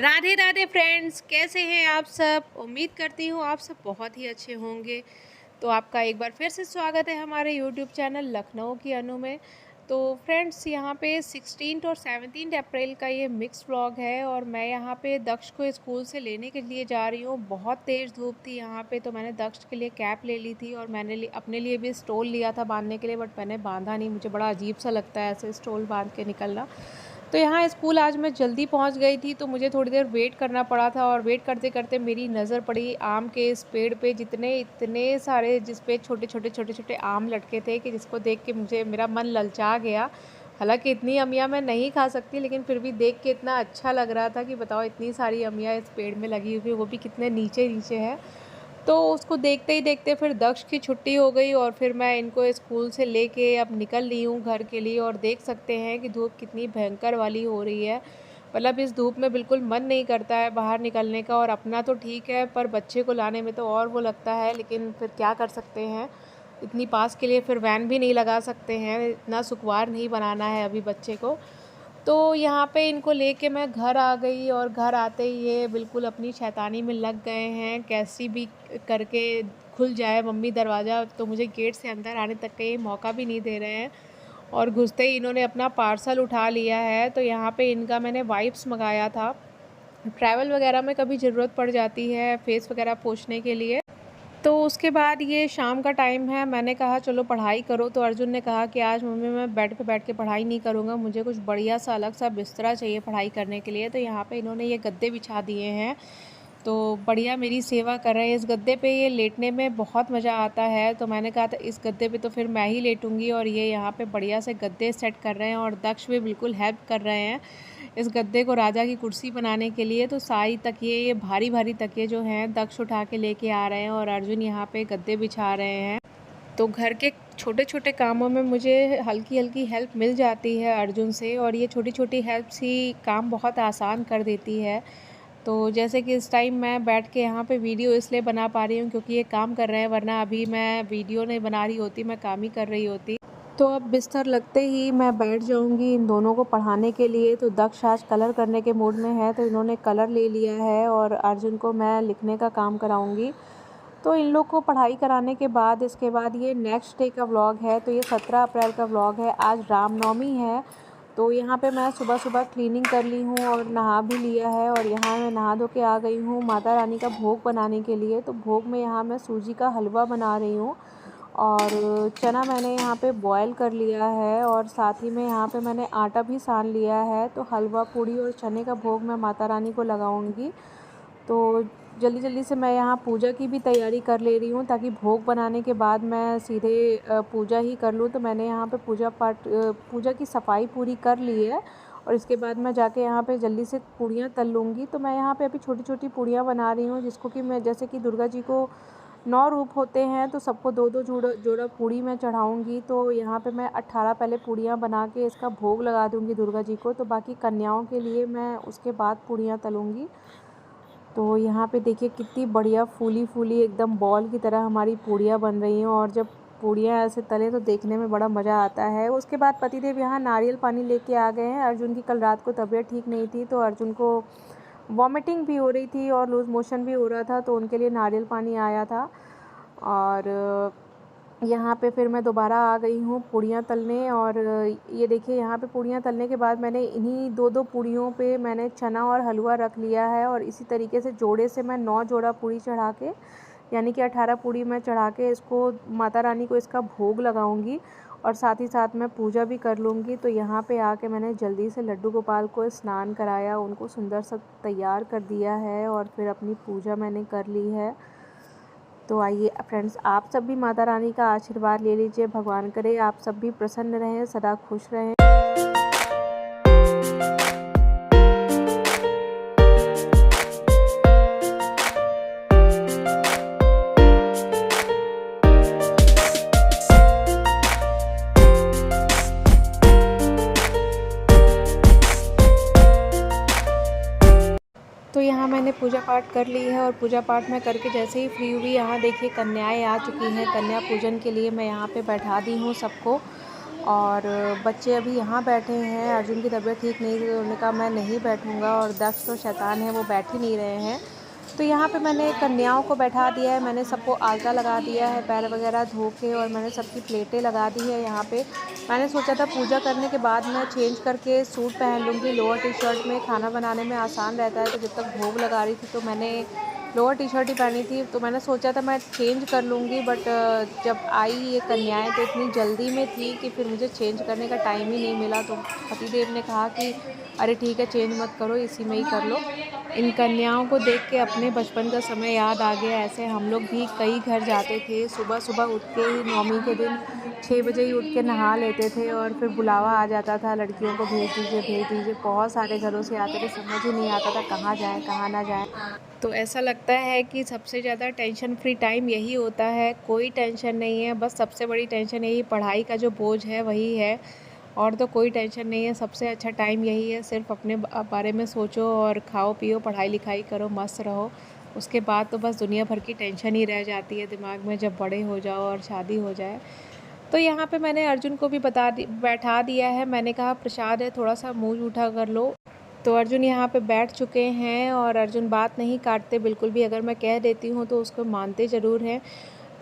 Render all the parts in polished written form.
Radhe Radhe friends, कैसे हैं आप सब। उम्मीद करती हूँ आप सब बहुत ही अच्छे होंगे। तो आपका एक बार फिर से स्वागत है हमारे यूट्यूब चैनल लखनऊ की अनु में। तो फ्रेंड्स, यहाँ पे 16 और 17 अप्रैल का ये मिक्स व्लॉग है और मैं यहाँ पे दक्ष को स्कूल से लेने के लिए जा रही हूँ। बहुत तेज़ धूप थी यहाँ पे, तो मैंने दक्ष के लिए कैप ले ली थी और मैंने अपने लिए भी स्टोल लिया था बांधने के लिए, बट मैंने बांधा नहीं। मुझे बड़ा अजीब सा लगता है ऐसे स्टोल बांध के निकलना। तो यहाँ स्कूल आज मैं जल्दी पहुँच गई थी, तो मुझे थोड़ी देर वेट करना पड़ा था और वेट करते करते मेरी नज़र पड़ी आम के इस पेड़ पे, इतने सारे जिस पे छोटे छोटे आम लटके थे कि जिसको देख के मेरा मन ललचा गया। हालांकि इतनी अमियाँ मैं नहीं खा सकती, लेकिन फिर भी देख के इतना अच्छा लग रहा था कि बताओ, इतनी सारी अमियाँ इस पेड़ में लगी हुई, वो भी कितने नीचे नीचे है। तो उसको देखते ही देखते फिर दक्ष की छुट्टी हो गई और फिर मैं इनको स्कूल से लेके अब निकल ली हूँ घर के लिए। और देख सकते हैं कि धूप कितनी भयंकर वाली हो रही है। मतलब इस धूप में बिल्कुल मन नहीं करता है बाहर निकलने का। और अपना तो ठीक है, पर बच्चे को लाने में तो और वो लगता है, लेकिन फिर क्या कर सकते हैं। इतनी पास के लिए फिर वैन भी नहीं लगा सकते हैं, इतना सुखवार नहीं बनाना है अभी बच्चे को। तो यहाँ पे इनको लेके मैं घर आ गई और घर आते ही ये बिल्कुल अपनी शैतानी में लग गए हैं। कैसी भी करके खुल जाए मम्मी दरवाज़ा, तो मुझे गेट से अंदर आने तक का ये मौका भी नहीं दे रहे हैं। और घुसते ही इन्होंने अपना पार्सल उठा लिया है। तो यहाँ पे इनका मैंने वाइप्स मंगाया था, ट्रैवल वगैरह में कभी ज़रूरत पड़ जाती है फेस वगैरह पोंछने के लिए। तो उसके बाद ये शाम का टाइम है, मैंने कहा चलो पढ़ाई करो। तो अर्जुन ने कहा कि आज मम्मी मैं बेड पे बैठ के पढ़ाई नहीं करूँगा, मुझे कुछ बढ़िया सा अलग सा बिस्तरा चाहिए पढ़ाई करने के लिए। तो यहाँ पे इन्होंने ये गद्दे बिछा दिए हैं, तो बढ़िया मेरी सेवा कर रहे हैं। इस गद्दे पे ये लेटने में बहुत मज़ा आता है, तो मैंने कहा था इस गद्दे पे तो फिर मैं ही लेटूँगी। और ये यहाँ पे बढ़िया से गद्दे सेट कर रहे हैं और दक्ष भी बिल्कुल हेल्प कर रहे हैं इस गद्दे को राजा की कुर्सी बनाने के लिए। तो सारी तकिए, ये भारी भारी तकिए जो हैं दक्ष उठा के लेके आ रहे हैं और अर्जुन यहाँ पे गद्दे बिछा रहे हैं। तो घर के छोटे छोटे कामों में मुझे हल्की हल्की हेल्प मिल जाती है अर्जुन से, और ये छोटी छोटी हेल्प्स ही काम बहुत आसान कर देती है। तो जैसे कि इस टाइम मैं बैठ के यहाँ पे वीडियो इसलिए बना पा रही हूँ क्योंकि ये काम कर रहे हैं, वरना अभी मैं वीडियो नहीं बना रही होती, मैं काम ही कर रही होती। तो अब बिस्तर लगते ही मैं बैठ जाऊँगी इन दोनों को पढ़ाने के लिए। तो दक्ष आज कलर करने के मूड में है, तो इन्होंने कलर ले लिया है और अर्जुन को मैं लिखने का काम कराऊँगी। तो इन लोग को पढ़ाई कराने के बाद इसके बाद ये नेक्स्ट डे का व्लॉग है। तो ये 17 अप्रैल का व्लॉग है। आज रामनवमी है, तो यहाँ पे मैं सुबह सुबह क्लीनिंग कर ली हूँ और नहा भी लिया है। और यहाँ मैं नहा धो के आ गई हूँ माता रानी का भोग बनाने के लिए। तो भोग में यहाँ मैं सूजी का हलवा बना रही हूँ और चना मैंने यहाँ पे बॉयल कर लिया है और साथ ही में यहाँ पे मैंने आटा भी सान लिया है। तो हलवा, पूड़ी और चने का भोग मैं माता रानी को लगाऊंगी। तो जल्दी जल्दी से मैं यहाँ पूजा की भी तैयारी कर ले रही हूँ, ताकि भोग बनाने के बाद मैं सीधे पूजा ही कर लूँ। तो मैंने यहाँ पे पूजा की सफाई पूरी कर ली है और इसके बाद मैं जाके यहाँ पे जल्दी से पूड़ियाँ तल लूँगी। तो मैं यहाँ पे अभी छोटी छोटी पूड़ियाँ बना रही हूँ, जिसको कि मैं, जैसे कि दुर्गा जी को 9 रूप होते हैं, तो सबको दो दो जोड़ा पूड़ी मैं चढ़ाऊँगी। तो यहाँ पे मैं 18 पहले पूड़ियाँ बना के इसका भोग लगा दूँगी दुर्गा जी को। तो बाकी कन्याओं के लिए मैं उसके बाद पूड़ियाँ तलूँगी। तो यहाँ पे देखिए कितनी बढ़िया फूली फूली एकदम बॉल की तरह हमारी पूड़ियाँ बन रही हैं। और जब पूड़ियाँ ऐसे तले तो देखने में बड़ा मज़ा आता है। उसके बाद पतिदेव यहाँ नारियल पानी लेके आ गए हैं। अर्जुन की कल रात को तबीयत ठीक नहीं थी, तो अर्जुन को वॉमिटिंग भी हो रही थी और लूज़ मोशन भी हो रहा था, तो उनके लिए नारियल पानी आया था। और यहाँ पे फिर मैं दोबारा आ गई हूँ पूड़ियाँ तलने। और ये देखिए यहाँ पे पूड़ियाँ तलने के बाद मैंने इन्हीं दो दो पूड़ियों पे मैंने चना और हलवा रख लिया है। और इसी तरीके से जोड़े से मैं 9 जोड़ा पूड़ी चढ़ा के, यानी कि 18 पूड़ी मैं चढ़ा के इसको माता रानी को इसका भोग लगाऊंगी और साथ ही साथ मैं पूजा भी कर लूँगी। तो यहाँ पे आके मैंने जल्दी से लड्डू गोपाल को स्नान कराया, उनको सुंदर सा तैयार कर दिया है और फिर अपनी पूजा मैंने कर ली है। तो आइए फ्रेंड्स, आप सब भी माता रानी का आशीर्वाद ले लीजिए। भगवान करे आप सब भी प्रसन्न रहें, सदा खुश रहें। तो यहाँ मैंने पूजा पाठ कर ली है और पूजा पाठ मैं करके जैसे ही फ्री हुई, यहाँ देखिए कन्याएं आ चुकी हैं। कन्या पूजन के लिए मैं यहाँ पे बैठा दी हूँ सबको। और बच्चे अभी यहाँ बैठे हैं। अर्जुन की तबीयत ठीक नहीं थी तो उन्होंने कहा मैं नहीं बैठूँगा, और दक्ष तो शैतान है, वो बैठ ही नहीं रहे हैं। तो यहाँ पे मैंने कन्याओं को बैठा दिया है, मैंने सबको आलता लगा दिया है, पैर वगैरह धो के, और मैंने सबकी प्लेटें लगा दी है यहाँ पे। मैंने सोचा था पूजा करने के बाद मैं चेंज करके सूट पहन लूँगी, लोअर टी-शर्ट में खाना बनाने में आसान रहता है। तो जब तक भोग लगा रही थी तो मैंने लोअर टी-शर्ट ही पहनी थी, तो मैंने सोचा था मैं चेंज कर लूँगी, बट जब आई ये कन्याएँ तो इतनी जल्दी में थी कि फिर मुझे चेंज करने का टाइम ही नहीं मिला। तो पतिदेव ने कहा कि अरे ठीक है, चेंज मत करो, इसी में ही कर लो। इन कन्याओं को देख के अपने बचपन का समय याद आ गया। ऐसे हम लोग भी कई घर जाते थे, सुबह-सुबह उठ के ही नवमी के दिन 6 बजे ही उठ के नहा लेते थे, और फिर बुलावा आ जाता था लड़कियों को, भेज दीजिए भेज दीजिए। बहुत सारे घरों से आते थे, समझ ही नहीं आता था कहाँ जाएँ कहाँ ना जाएँ। तो ऐसा लगता है कि सबसे ज़्यादा टेंशन फ्री टाइम यही होता है, कोई टेंशन नहीं है। बस सबसे बड़ी टेंशन यही, पढ़ाई का जो बोझ है वही है, और तो कोई टेंशन नहीं है। सबसे अच्छा टाइम यही है, सिर्फ अपने बारे में सोचो और खाओ पियो, पढ़ाई लिखाई करो, मस्त रहो। उसके बाद तो बस दुनिया भर की टेंशन ही रह जाती है दिमाग में, जब बड़े हो जाओ और शादी हो जाए। तो यहाँ पे मैंने अर्जुन को भी बैठा दिया है। मैंने कहा प्रसाद है, थोड़ा सा मुँह जूठा कर लो। तो अर्जुन यहाँ पे बैठ चुके हैं, और अर्जुन बात नहीं काटते बिल्कुल भी। अगर मैं कह देती हूँ तो उसको मानते ज़रूर हैं।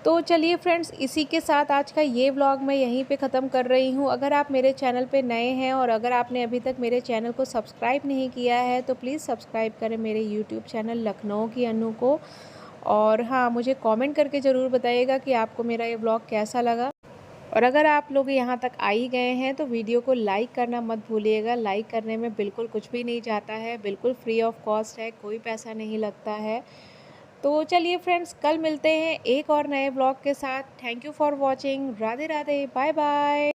तो चलिए फ्रेंड्स, इसी के साथ आज का ये व्लॉग मैं यहीं पे ख़त्म कर रही हूँ। अगर आप मेरे चैनल पे नए हैं, और अगर आपने अभी तक मेरे चैनल को सब्सक्राइब नहीं किया है, तो प्लीज़ सब्सक्राइब करें मेरे यूट्यूब चैनल लखनऊ की अनु को। और हाँ, मुझे कमेंट करके ज़रूर बताइएगा कि आपको मेरा ये व्लॉग कैसा लगा। और अगर आप लोग यहाँ तक आ ही गए हैं तो वीडियो को लाइक करना मत भूलिएगा। लाइक करने में बिल्कुल कुछ भी नहीं जाता है, बिल्कुल फ्री ऑफ कॉस्ट है, कोई पैसा नहीं लगता है। तो चलिए फ्रेंड्स, कल मिलते हैं एक और नए ब्लॉग के साथ। Thank you for watching. Radhe Radhe, bye bye.